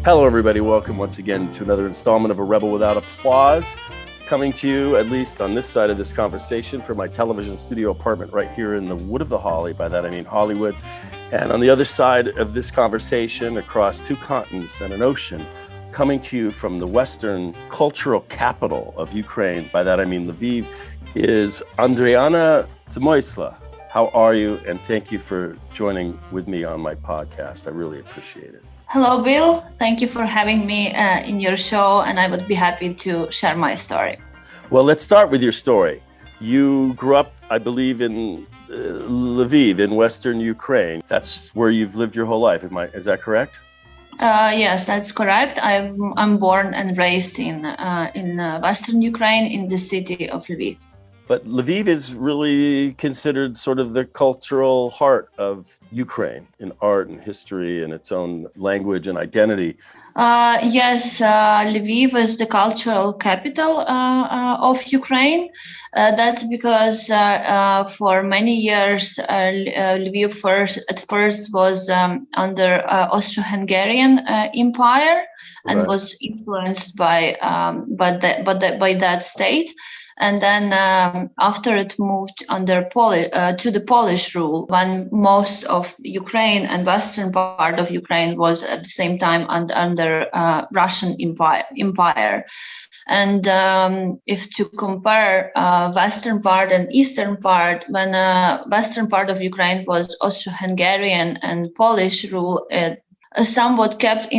Hello, everybody. Welcome once again to another installment of A Rebel Without Applause. Coming to you, at least on this side of this conversation, from my television studio apartment right here in the Wood of the Holly. By that, I mean Hollywood. And on the other side of this conversation, across two continents and an ocean, coming to you from the Western cultural capital of Ukraine. By that, I mean Lviv, is Andriana Zmysla. How are you? And thank you for joining with me on my podcast. I really appreciate it. Hello, Bill. Thank you for having me in your show, and I would be happy to share my story. Well, let's start with your story. You grew up, I believe, in Lviv, in Western Ukraine. That's where you've lived your whole life. Is that correct? Yes, that's correct. I'm born and raised in Western Ukraine, in the city of Lviv. But Lviv is really considered sort of the cultural heart of Ukraine in art and history and its own language and identity. Yes, Lviv is the cultural capital of Ukraine. That's because for many years, Lviv at first was under Austro-Hungarian Empire and was influenced by that state. And then after it moved to the Polish rule, when most of Ukraine and western part of Ukraine was at the same time under Russian Empire. And if to compare western part and eastern part, when western part of Ukraine was Austro-Hungarian and Polish rule, it somewhat kept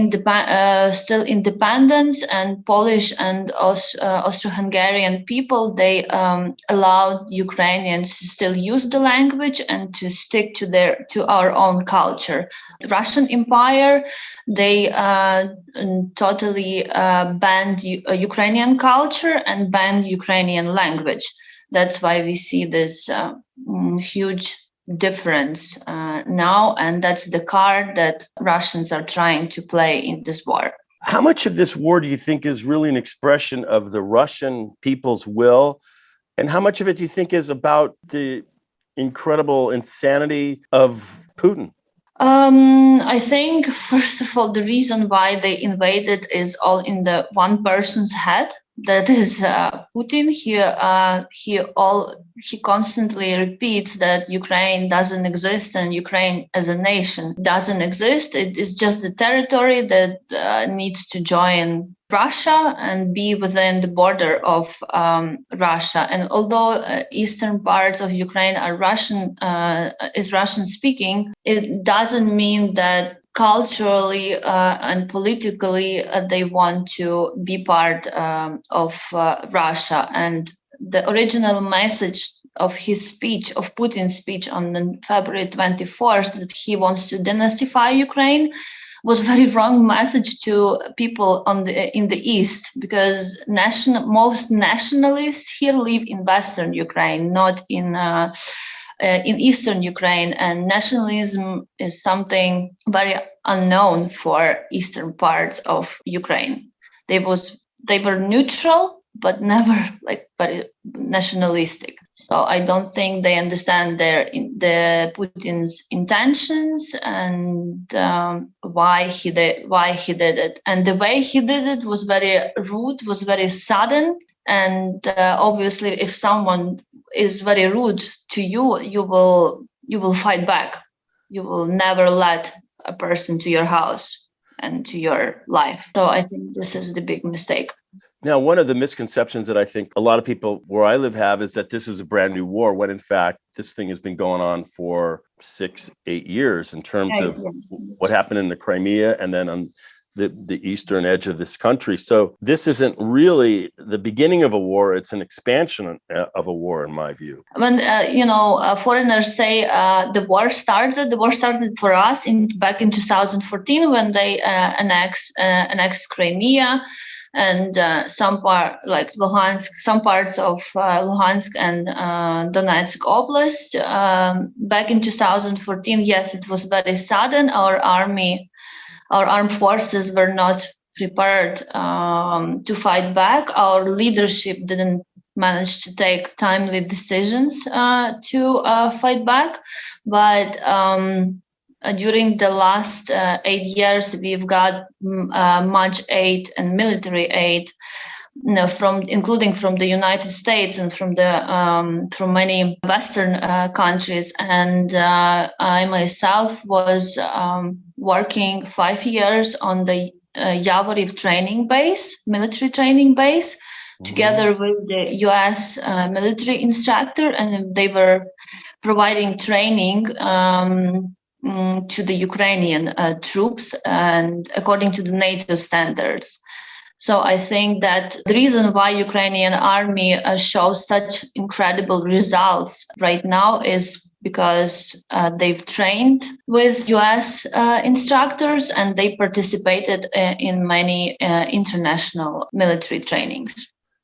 still independence, and Polish and Austro-Hungarian people, they allowed Ukrainians to still use the language and to stick to our own culture. The Russian Empire, they totally banned Ukrainian culture and banned Ukrainian language. That's why we see this huge difference now, and that's the card that Russians are trying to play in this war. How much of this war do you think is really an expression of the Russian people's will, and how much of it do you think is about the incredible insanity of Putin? I think, first of all, the reason why they invaded is all in the one person's head. That is Putin. He constantly repeats that Ukraine doesn't exist and Ukraine as a nation doesn't exist. It is just a territory that needs to join Russia and be within the border of Russia. And although eastern parts of Ukraine are Russian speaking, it doesn't mean that culturally and politically they want to be part of Russia. And the original message of Putin's speech on February 24th, that he wants to denazify Ukraine, was very wrong message to people in the East, because most nationalists here live in Western Ukraine, not in Eastern Ukraine, and nationalism is something very unknown for Eastern parts of Ukraine. They were neutral, but never very nationalistic. So I don't think they understand the Putin's intentions and why he did it. And the way he did it was very rude, was very sudden. And obviously, if someone is very rude to you, you will fight back. You will never let a person to your house and to your life. So I think this is the big mistake. Now, one of the misconceptions that I think a lot of people where I live have is that this is a brand new war, when in fact, this thing has been going on for 6-8 years in terms of what happened in the Crimea and then on the eastern edge of this country. So this isn't really the beginning of a war. It's an expansion of a war, in my view. When, foreigners say the war started for us back in 2014 when they annexed Crimea. And some parts of Luhansk and Donetsk Oblast. Back in 2014, yes, it was very sudden. Our armed forces were not prepared to fight back. Our leadership didn't manage to take timely decisions to fight back. But during the last 8 years, we've got much aid and military aid, including from the United States and from many Western countries. And I myself was working 5 years on the Yavoriv military training base, together with the U.S. Military instructor, and they were providing training to the Ukrainian troops and according to the NATO standards. So I think that the reason why Ukrainian army shows such incredible results right now is because they've trained with US instructors and they participated in many international military trainings.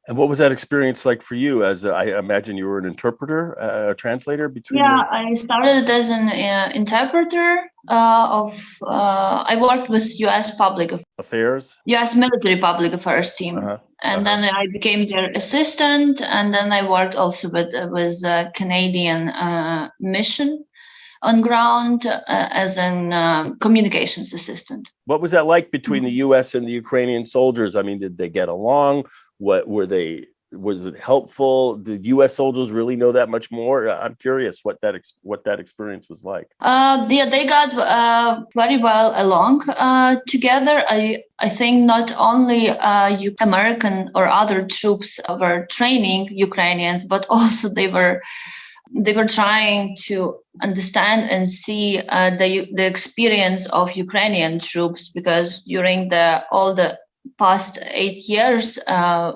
And what was that experience like for you? I imagine you were an interpreter, a translator between. Yeah, I started as an interpreter I worked with U.S. Public Affairs, U.S. Military Public Affairs team, and then I became their assistant, and then I worked also with a Canadian mission on ground as an communications assistant. What was that like between the U.S. and the Ukrainian soldiers? I mean, did they get along? What were they? Was it helpful? Did U.S. soldiers really know that much more? I'm curious what that experience was like. They got very well along together. I think not only American or other troops were training Ukrainians, but also they were trying to understand and see the experience of Ukrainian troops, because during all the past 8 years,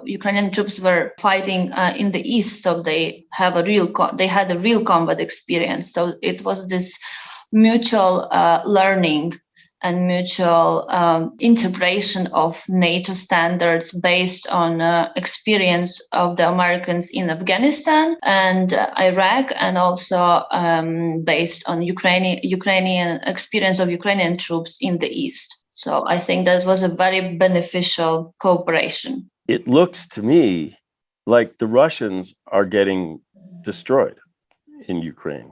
Ukrainian troops were fighting in the east, so they had a real combat experience. So it was this mutual learning and mutual integration of NATO standards based on experience of the Americans in Afghanistan and Iraq, and also based on Ukrainian experience of Ukrainian troops in the East. So I think that was a very beneficial cooperation. It looks to me like the Russians are getting destroyed in Ukraine.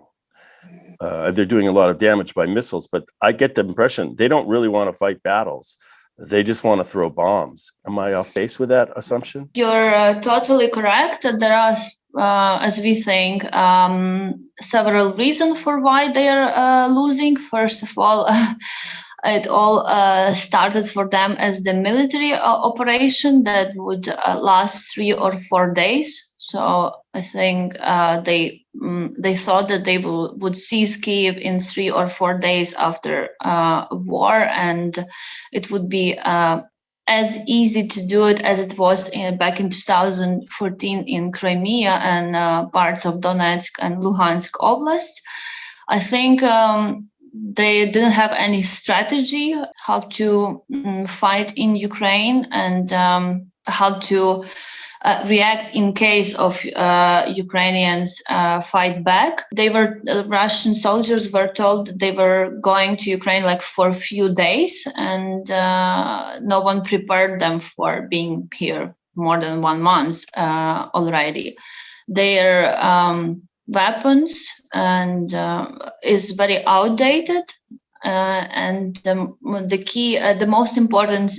They're doing a lot of damage by missiles, but I get the impression they don't really want to fight battles. They just want to throw bombs. Am I off base with that assumption? You're totally correct. There are, as we think, several reasons for why they are losing. First of all, it all started for them as the military operation that would last 3 or 4 days. So I think they thought that they would seize Kyiv in 3 or 4 days after war, and it would be as easy to do it as it was back in 2014 in Crimea and parts of Donetsk and Luhansk Oblast. I think they didn't have any strategy how to fight in Ukraine and how to react in case of Ukrainians fight back. Russian soldiers were told they were going to Ukraine like for a few days, and no one prepared them for being here more than 1 month already. Their weapons and is very outdated. And the key, the most important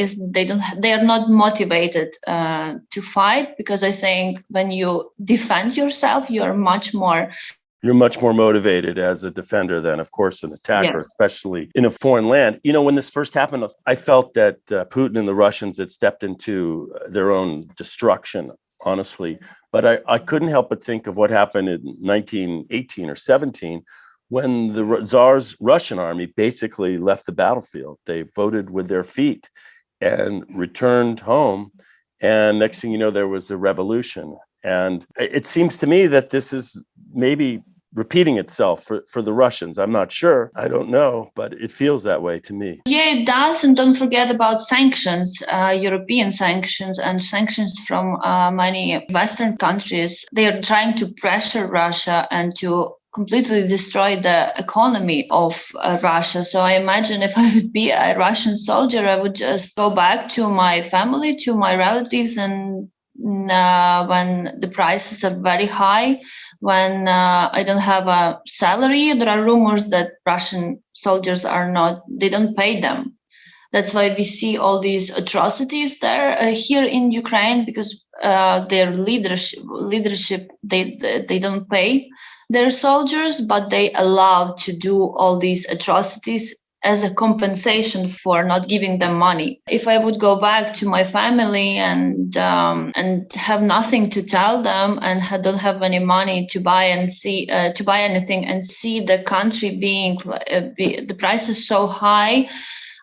is they are not motivated to fight, because I think when you defend yourself, you're much more motivated as a defender than, of course, an attacker, yes, especially in a foreign land. You know, when this first happened, I felt that Putin and the Russians had stepped into their own destruction, honestly. But I couldn't help but think of what happened in 1918 or 17, when the Tsar's Russian army basically left the battlefield. They voted with their feet and returned home. And next thing you know, there was a revolution. And it seems to me that this is maybe repeating itself for the Russians. I'm not sure. I don't know, but it feels that way to me. Yeah, it does. And don't forget about sanctions, European sanctions and sanctions from many Western countries. They are trying to pressure Russia and to completely destroy the economy of Russia. So I imagine if I would be a Russian soldier, I would just go back to my family, to my relatives, and when the prices are very high, when I don't have a salary, there are rumors that Russian soldiers they don't pay them. That's why we see all these atrocities there here in Ukraine, because their leadership they don't pay their soldiers, but they allow to do all these atrocities as a compensation for not giving them money. If I would go back to my family and have nothing to tell them and don't have any money to buy anything and see the country being the price is so high,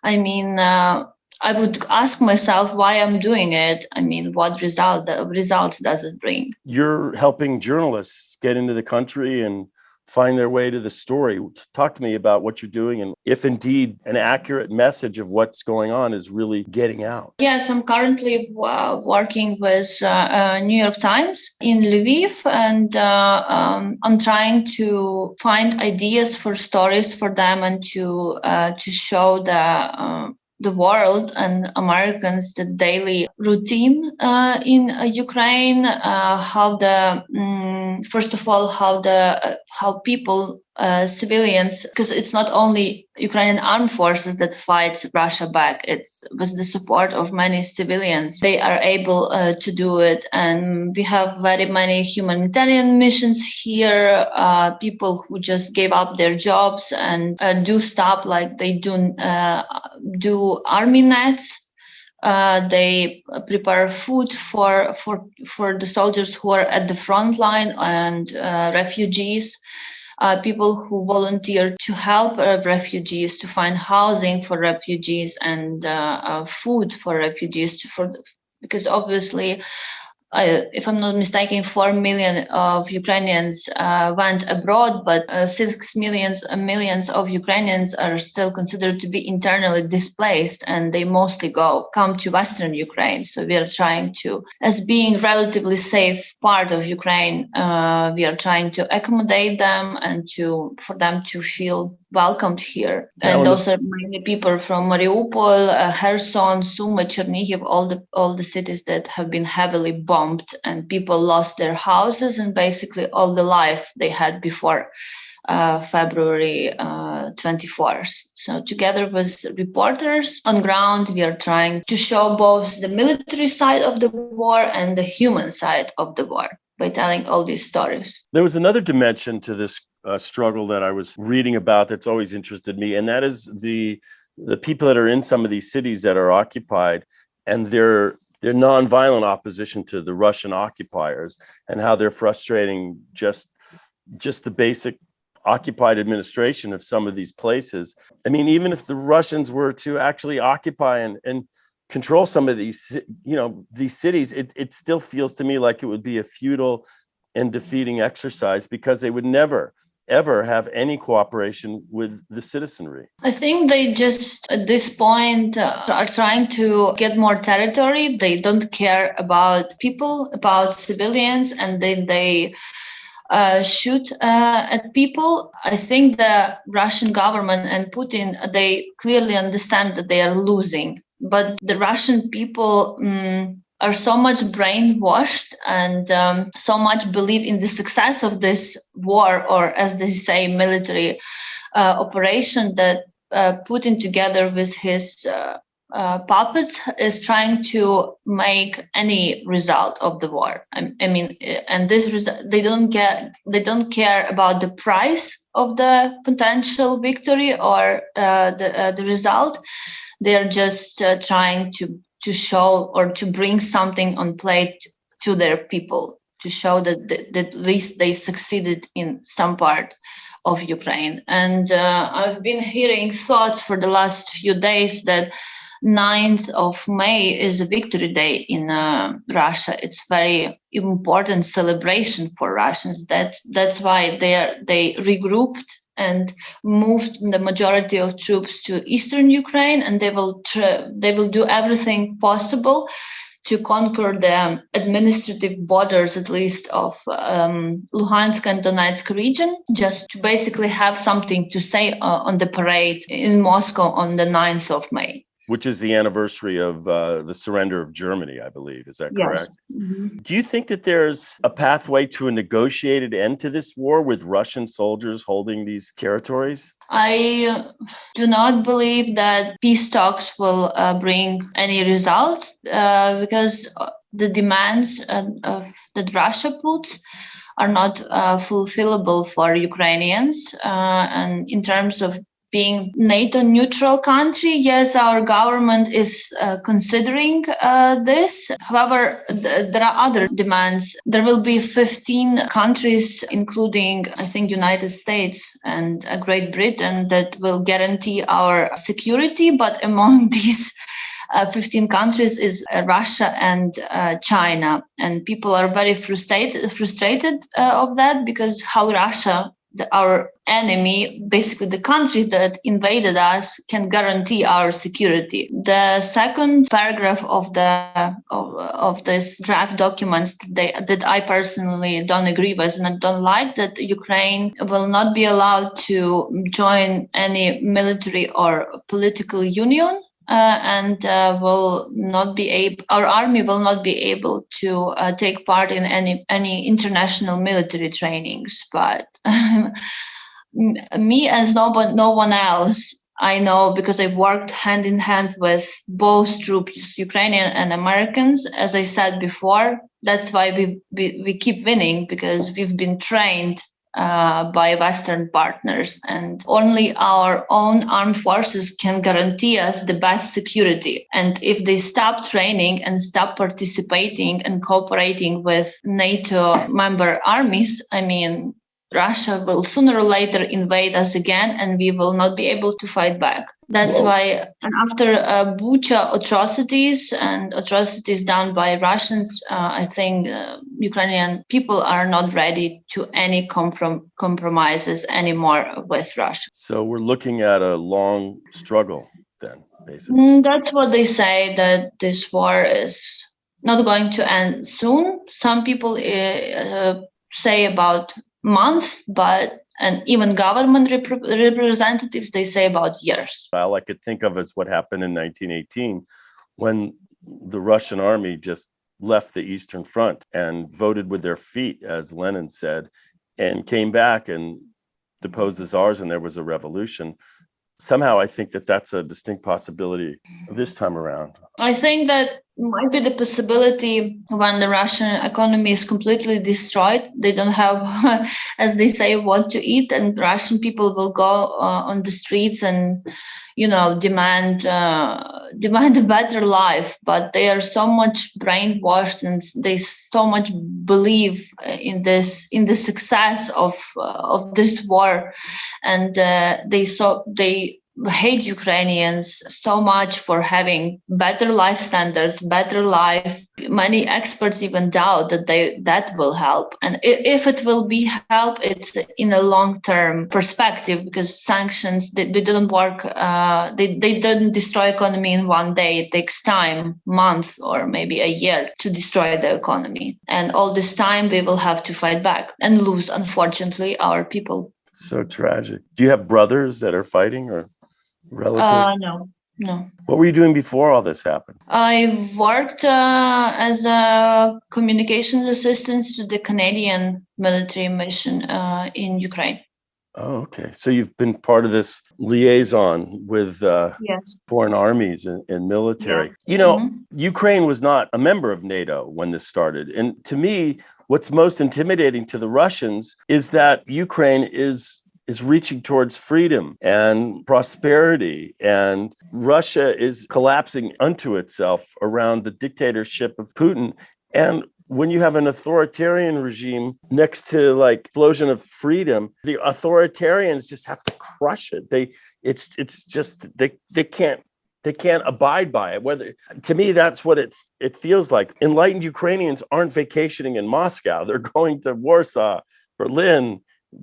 I mean, I would ask myself why I'm doing it. I mean, what results does it bring? You're helping journalists get into the country and find their way to the story. Talk to me about what you're doing and if indeed an accurate message of what's going on is really getting out. Yes, I'm currently working with New York Times in Lviv, and I'm trying to find ideas for stories for them and to show the world and Americans the daily routine in Ukraine, first of all, how people, civilians, because it's not only Ukrainian armed forces that fight Russia back. It's with the support of many civilians. They are able to do it. And we have very many humanitarian missions here, people who just gave up their jobs and do stuff like they do army nets. They prepare food for the soldiers who are at the front line and refugees. People who volunteer to help refugees, to find housing for refugees and food for refugees. Because obviously, if I'm not mistaken, 4 million of Ukrainians went abroad, but 6 millions of Ukrainians are still considered to be internally displaced, and they mostly come to Western Ukraine. So we are trying to, as being relatively safe part of Ukraine, we are trying to accommodate them and for them to feel welcomed here. And those are many people from Mariupol, Kherson, Sumy, Chernihiv, all the cities that have been heavily bombed, and people lost their houses and basically all the life they had before February 24th. So together with reporters on ground, we are trying to show both the military side of the war and the human side of the war by telling all these stories. There was another dimension to this struggle that I was reading about that's always interested me, and that is the people that are in some of these cities that are occupied, and their nonviolent opposition to the Russian occupiers, and how they're frustrating just the basic occupied administration of some of these places. I mean, even if the Russians were to actually occupy and control some of these, these cities, it still feels to me like it would be a futile and defeating exercise, because they would never, ever have any cooperation with the citizenry. I think they just, at this point, are trying to get more territory. They don't care about people, about civilians, and then they shoot at people. I think the Russian government and Putin, they clearly understand that they are losing. But the Russian people are so much brainwashed and so much believe in the success of this war, or as they say, military operation, that Putin, together with his puppets, is trying to make any result of the war. I mean, and this they don't care about the price of the potential victory or the result. They're just trying to show or to bring something on plate to their people, to show that at least they succeeded in some part of Ukraine. And I've been hearing thoughts for the last few days that 9th of May is a victory day in Russia. It's very important celebration for Russians. That's why they regrouped and moved the majority of troops to eastern Ukraine, and they will do everything possible to conquer the administrative borders, at least of Luhansk and Donetsk region, just to basically have something to say on the parade in Moscow on the 9th of May. which is the anniversary of the surrender of Germany, I believe. Is that correct? Yes. Mm-hmm. Do you think that there's a pathway to a negotiated end to this war with Russian soldiers holding these territories? I do not believe that peace talks will bring any results because the demands that Russia puts are not fulfillable for Ukrainians. And in terms of being NATO neutral country, yes, our government is considering this. However, there are other demands. There will be 15 countries, including, I think, United States and Great Britain, that will guarantee our security. But among these 15 countries is Russia and China, and people are very frustrated of that, because how Russia, our enemy, basically the country that invaded us, can guarantee our security. The second paragraph of this draft document that I personally don't agree with and I don't like, that Ukraine will not be allowed to join any military or political union. And will not be able. Our army will not be able to take part in any international military trainings. But me, as no one else, I know, because I've worked hand in hand with both troops, Ukrainian and Americans. As I said before, that's why we keep winning, because we've been trained by Western partners, and only our own armed forces can guarantee us the best security. And if they stop training and stop participating and cooperating with NATO member armies, I mean, Russia will sooner or later invade us again, and we will not be able to fight back. That's why, and after Bucha atrocities and atrocities done by Russians, I think Ukrainian people are not ready to any compromises anymore with Russia. So we're looking at a long struggle then, basically. That's what they say, that this war is not going to end soon. Some people say about month, and even government representatives, they say about years. All I could think of is what happened in 1918 when the Russian army just left the Eastern Front and voted with their feet, as Lenin said, and came back and deposed the czars, and there was a revolution. Somehow I think that that's a distinct possibility this time around. I think that might be the possibility when the Russian economy is completely destroyed. They don't have, as they say, what to eat, and Russian people will go on the streets and, demand a better life. But they are so much brainwashed, and they so much believe in the success of this war, and they hate Ukrainians so much for having better life standards, better life. Many experts even doubt that will help. And if it will be help, it's in a long-term perspective, because sanctions, they don't work. They don't destroy economy in one day. It takes time, month or maybe a year to destroy the economy. And all this time we will have to fight back and lose, unfortunately, our people. So tragic. Do you have brothers that are fighting or relatives? No. What were you doing before all this happened? I worked as a communications assistant to the Canadian military mission in Ukraine. Oh, okay. So you've been part of this liaison with Yes. foreign armies and military. Yeah. Ukraine was not a member of NATO when this started. And to me, what's most intimidating to the Russians is that Ukraine is reaching towards freedom and prosperity, and Russia is collapsing unto itself around the dictatorship of Putin. And when you have an authoritarian regime next to like explosion of freedom, the authoritarians just have to crush it. They can't abide by it. To me, that's what it feels like. Enlightened Ukrainians aren't vacationing in Moscow. They're going to Warsaw, Berlin,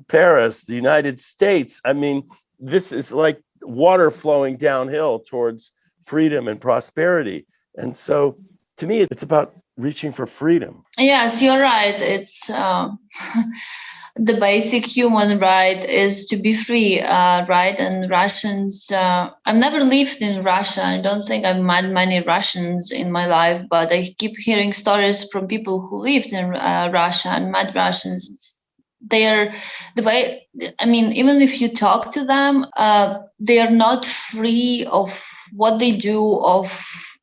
Paris, the United States. I mean, this is like water flowing downhill towards freedom and prosperity. And so to me, it's about reaching for freedom. Yes, you're right. It's the basic human right is to be free, right? And Russians, I've never lived in Russia. I don't think I've met many Russians in my life, but I keep hearing stories from people who lived in Russia and met Russians. They're the way, I mean, even if you talk to them, they are not free of what they do, of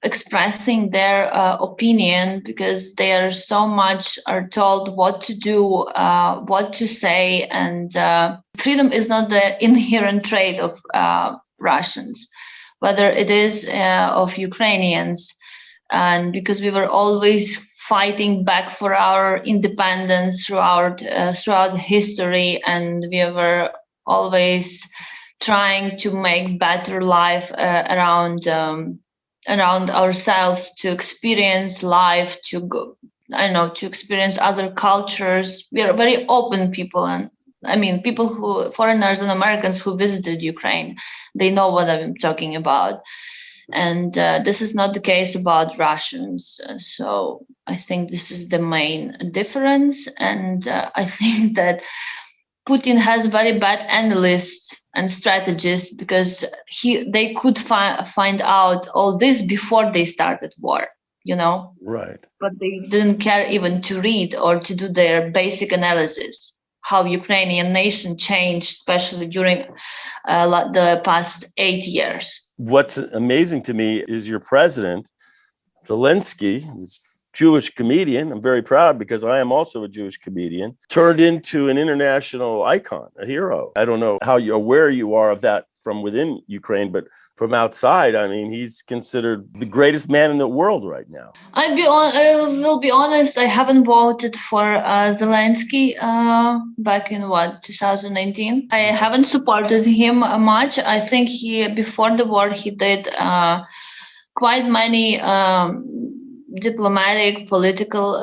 expressing their opinion, because they are so much are told what to do, what to say, and freedom is not the inherent trait of Russians, whether it is of Ukrainians, and because we were always fighting back for our independence throughout history, and we were always trying to make better life around ourselves, to experience life, to go, I don't know, to experience other cultures. We are very open people, and I mean, people who, foreigners and Americans who visited Ukraine, they know what I'm talking about. And this is not the case about Russians. So I think this is the main difference. And I think that Putin has very bad analysts and strategists, because they could find out all this before they started war, you know. Right. But they didn't care even to read or to do their basic analysis, how Ukrainian nation changed, especially during the past 8 years. What's amazing to me is your president, Zelensky, this Jewish comedian. I'm very proud because I am also a Jewish comedian, turned into an international icon, a hero. I don't know how aware you are of that from within Ukraine, but from outside, I mean, he's considered the greatest man in the world right now. I will be honest. I haven't voted for Zelensky back in 2019. I haven't supported him much. I think before the war he did quite many diplomatic, political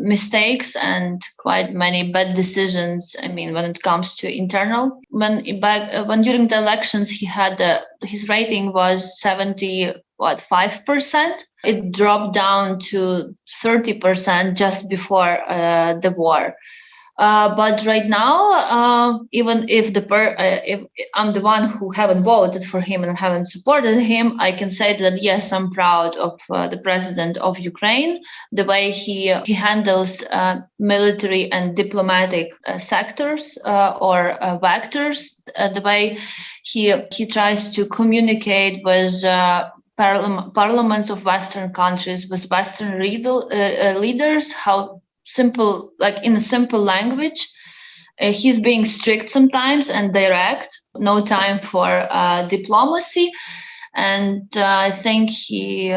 mistakes and quite many bad decisions. I mean, when it comes to internal, when during the elections he had his rating was 5%. It dropped down to 30% just before the war. But right now, even if if I'm the one who haven't voted for him and haven't supported him, I can say that yes, I'm proud of the president of Ukraine, the way he handles military and diplomatic sectors or vectors, the way he tries to communicate with parliaments of Western countries, with Western leaders, how simple, like in a simple language. He's being strict sometimes and direct, no time for diplomacy. And I think he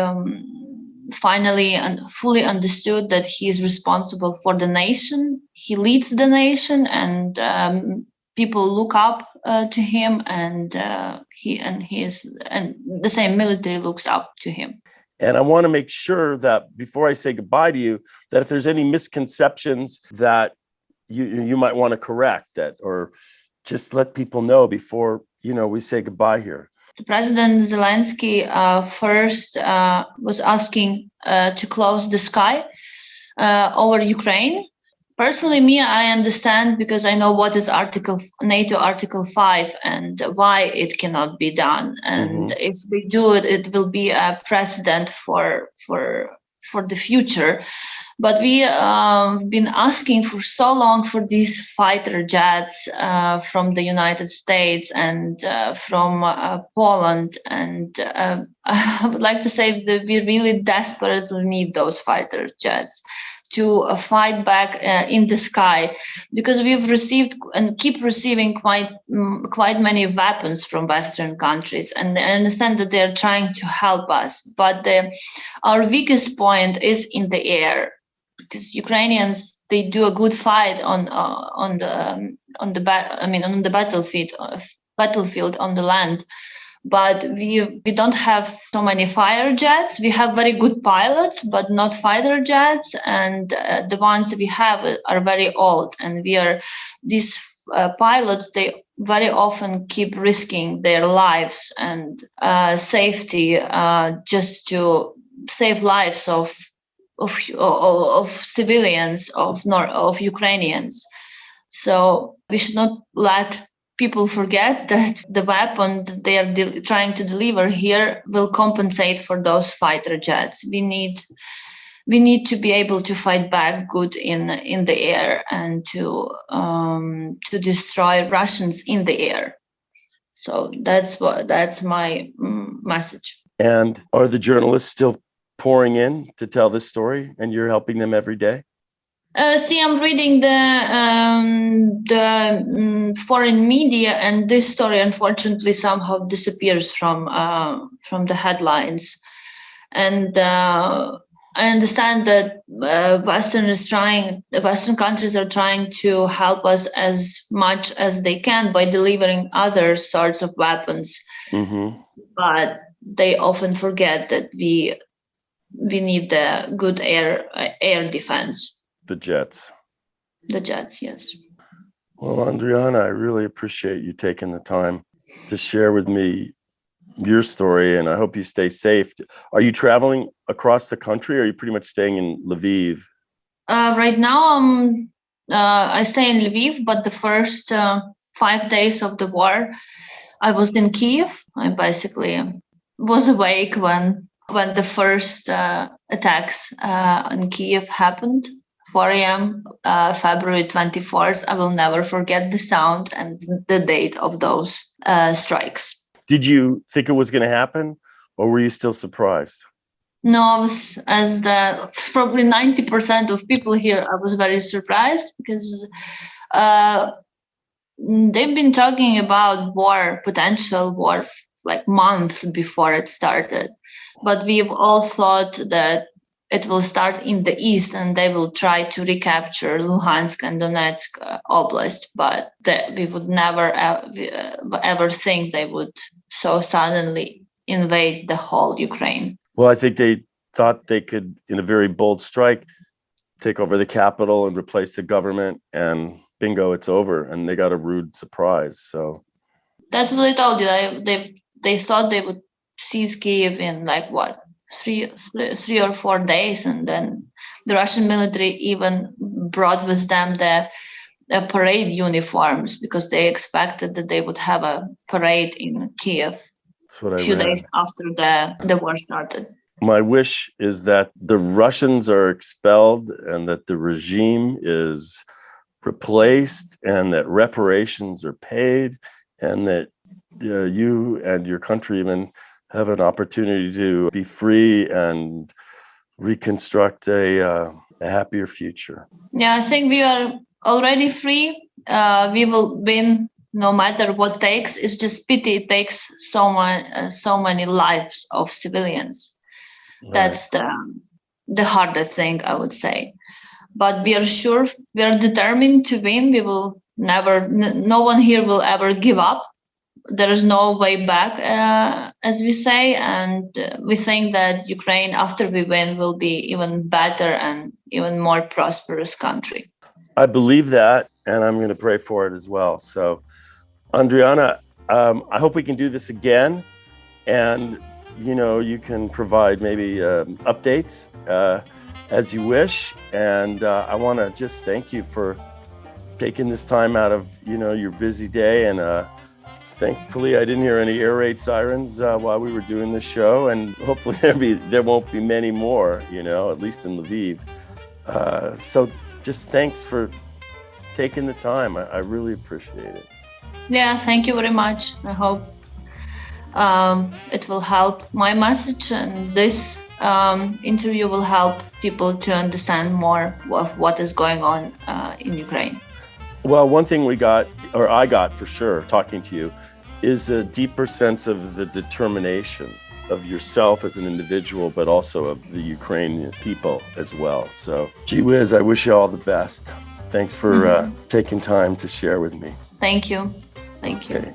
finally and fully understood that he is responsible for the nation. He leads the nation, and people look up to him, and the same military looks up to him. And I want to make sure that before I say goodbye to you, that if there's any misconceptions that you might want to correct that, or just let people know before, we say goodbye here. President Zelensky first was asking to close the sky over Ukraine. Personally, I understand, because I know what is NATO Article 5 and why it cannot be done. And if they do it, it will be a precedent for the future. But we have been asking for so long for these fighter jets from the United States and from Poland. And I would like to say that we really desperately need those fighter jets to fight back in the sky, because we've received and keep receiving quite many weapons from Western countries, and I understand that they're trying to help us, but our weakest point is in the air, because Ukrainians, they do a good fight on the battlefield on the land. But we don't have so many fighter jets. We have very good pilots, but not fighter jets. And the ones we have are very old. And these pilots, they very often keep risking their lives and safety just to save lives of civilians, of Ukrainians. So we should not let people forget that the weapon that they are trying to deliver here will compensate for those fighter jets. We need to be able to fight back good in the air and to destroy Russians in the air. So that's my message. And are the journalists still pouring in to tell this story, and you're helping them every day? See, I'm reading the foreign media, and this story unfortunately somehow disappears from the headlines. And I understand that Western countries are trying to help us as much as they can by delivering other sorts of weapons. Mm-hmm. But they often forget that we need the good air defense. The jets. The jets, yes. Well, Andriana, I really appreciate you taking the time to share with me your story, and I hope you stay safe. Are you traveling across the country, or are you pretty much staying in Lviv? Right now, I stay in Lviv, but the first 5 days of the war, I was in Kiev. I basically was awake when the first attacks in Kiev happened. 4 a.m. February 24th. I will never forget the sound and the date of those strikes. Did you think it was going to happen, or were you still surprised? No, I was, as probably 90% of people here, I was very surprised because they've been talking about potential war, like months before it started. But we've all thought that it will start in the east and they will try to recapture Luhansk and Donetsk Oblast, but we would never ever think they would so suddenly invade the whole Ukraine. Well, I think they thought they could, in a very bold strike, take over the capital and replace the government, and bingo, it's over. And they got a rude surprise. So that's what I told you. They thought they would seize Kiev in like what? 3 or 4 days, and then the Russian military even brought with them the parade uniforms because they expected that they would have a parade in Kiev a few days after the war started. My wish is that the Russians are expelled and that the regime is replaced and that reparations are paid and that you and your countrymen have an opportunity to be free and reconstruct a happier future. Yeah, I think we are already free. We will win no matter what takes. It's just pity it takes so many lives of civilians. Right. That's the hardest thing, I would say. But we are sure, we are determined to win. We will never, no one here will ever give up. There is no way back, as we say, and we think that Ukraine, after we win, will be even better and even more prosperous country. I believe that, and I'm going to pray for it as well. So, Andriana, I hope we can do this again, and you can provide maybe updates as you wish. And I want to just thank you for taking this time out of your busy day. And thankfully, I didn't hear any air raid sirens while we were doing this show, and hopefully there won't be many more. At least in Lviv. So just thanks for taking the time. I really appreciate it. Yeah, thank you very much. I hope it will help my message, and this interview will help people to understand more of what is going on in Ukraine. Well, one thing I got for sure talking to you is a deeper sense of the determination of yourself as an individual, but also of the Ukrainian people as well. So, gee whiz, I wish you all the best. Thanks for taking time to share with me. Thank you. Thank you.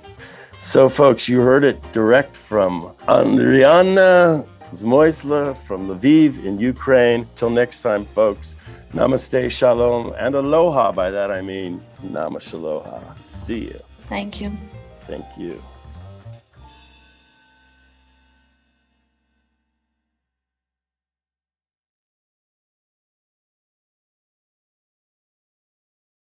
So, folks, you heard it direct from Andriana Zmysla from Lviv in Ukraine. Till next time, folks, namaste, shalom, and aloha. By that, I mean namasaloha. See you. Thank you. Thank you.